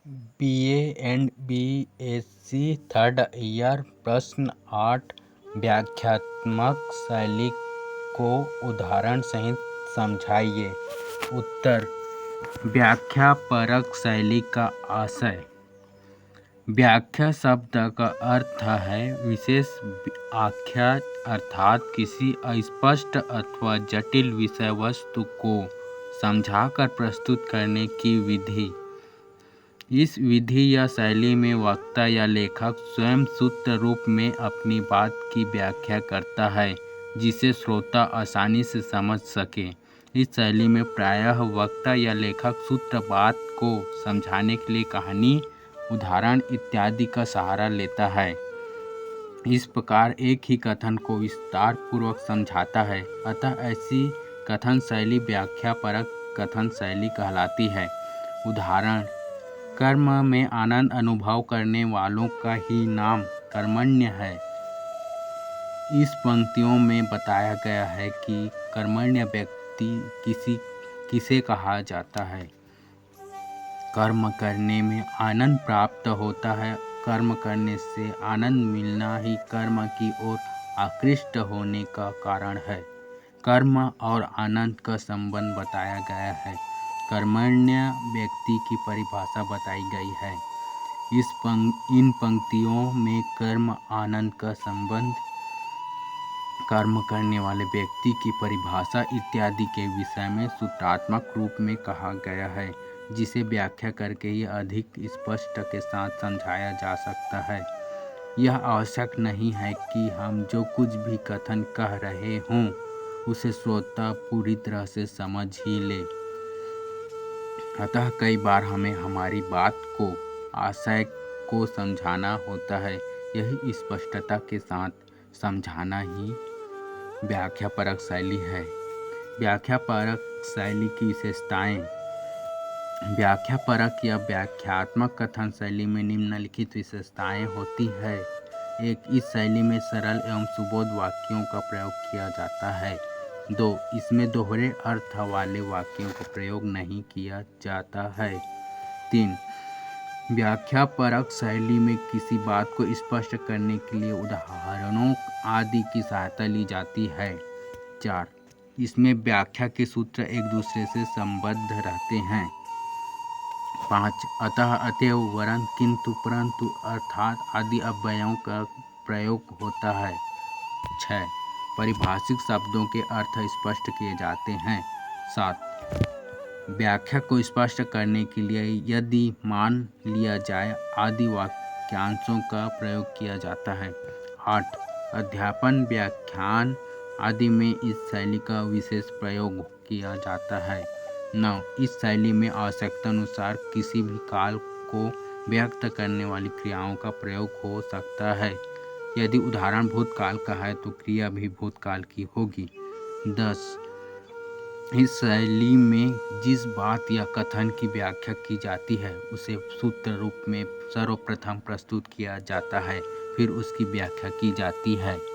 BA and BSc third year. प्रश्न 8। व्याख्यात्मक शैली को उदाहरण सहित समझाइए। उत्तर। व्याख्यापरक शैली का आशय। व्याख्या शब्द का अर्थ है विशेष आख्या अर्थात किसी अस्पष्ट अथवा जटिल विषय वस्तु को समझाकर प्रस्तुत करने की विधि। इस विधि या शैली में वक्ता या लेखक स्वयं सूत्र रूप में अपनी बात की व्याख्या करता है जिसे श्रोता आसानी से समझ सके। इस शैली में प्रायः वक्ता या लेखक सूत्र बात को समझाने के लिए कहानी, उदाहरण इत्यादि का सहारा लेता है। इस प्रकार एक ही कथन को विस्तार पूर्वक समझाता है। अतः ऐसी कथन शैली व्याख्यापरक कथन शैली कहलाती है। उदाहरण। कर्म में आनंद अनुभव करने वालों का ही नाम कर्मण्य है। इस पंक्तियों में बताया गया है कि कर्मण्य व्यक्ति किसे कहा जाता है। कर्म करने में आनंद प्राप्त होता है। कर्म करने से आनंद मिलना ही कर्म की ओर आकृष्ट होने का कारण है। कर्म और आनंद का संबंध बताया गया है। कर्मण्य व्यक्ति की परिभाषा बताई गई है। इन पंक्तियों में कर्म आनंद का संबंध, कर्म करने वाले व्यक्ति की परिभाषा इत्यादि के विषय में सूत्रात्मक रूप में कहा गया है, जिसे व्याख्या करके ही अधिक स्पष्ट के साथ समझाया जा सकता है। यह आवश्यक नहीं है कि हम जो कुछ भी कथन कह रहे हों उसे श्रोता पूरी तरह से समझ ही ले। अतः कई बार हमें हमारी बात को, आशय को समझाना होता है। यही स्पष्टता के साथ समझाना ही व्याख्यापरक शैली है। व्याख्यापरक शैली की विशेषताएं। व्याख्यापरक या व्याख्यात्मक कथन शैली में निम्नलिखित विशेषताएं होती है। 1. इस शैली में सरल एवं सुबोध वाक्यों का प्रयोग किया जाता है। 2. इसमें दोहरे अर्थ वाले वाक्यों का प्रयोग नहीं किया जाता है। 3. व्याख्यापरक शैली में किसी बात को स्पष्ट करने के लिए उदाहरणों आदि की सहायता ली जाती है। 4. इसमें व्याख्या के सूत्र एक दूसरे से संबद्ध रहते हैं। 5. अतः, अतएव, वरन, किंतु, परंतु, अर्थात आदि अव्ययों का प्रयोग होता है। 6. परिभाषिक शब्दों के अर्थ स्पष्ट किए जाते हैं। 7. व्याख्या को स्पष्ट करने के लिए यदि मान लिया जाए आदि वाक्यांशों का प्रयोग किया जाता है। 8. अध्यापन, व्याख्यान आदि में इस शैली का विशेष प्रयोग किया जाता है। 9. इस शैली में आवश्यकता अनुसार किसी भी काल को व्यक्त करने वाली क्रियाओं का प्रयोग हो सकता है। यदि उदाहरण भूतकाल का है तो क्रिया भी भूतकाल की होगी। 10. इस शैली में जिस बात या कथन की व्याख्या की जाती है उसे सूत्र रूप में सर्वप्रथम प्रस्तुत किया जाता है, फिर उसकी व्याख्या की जाती है।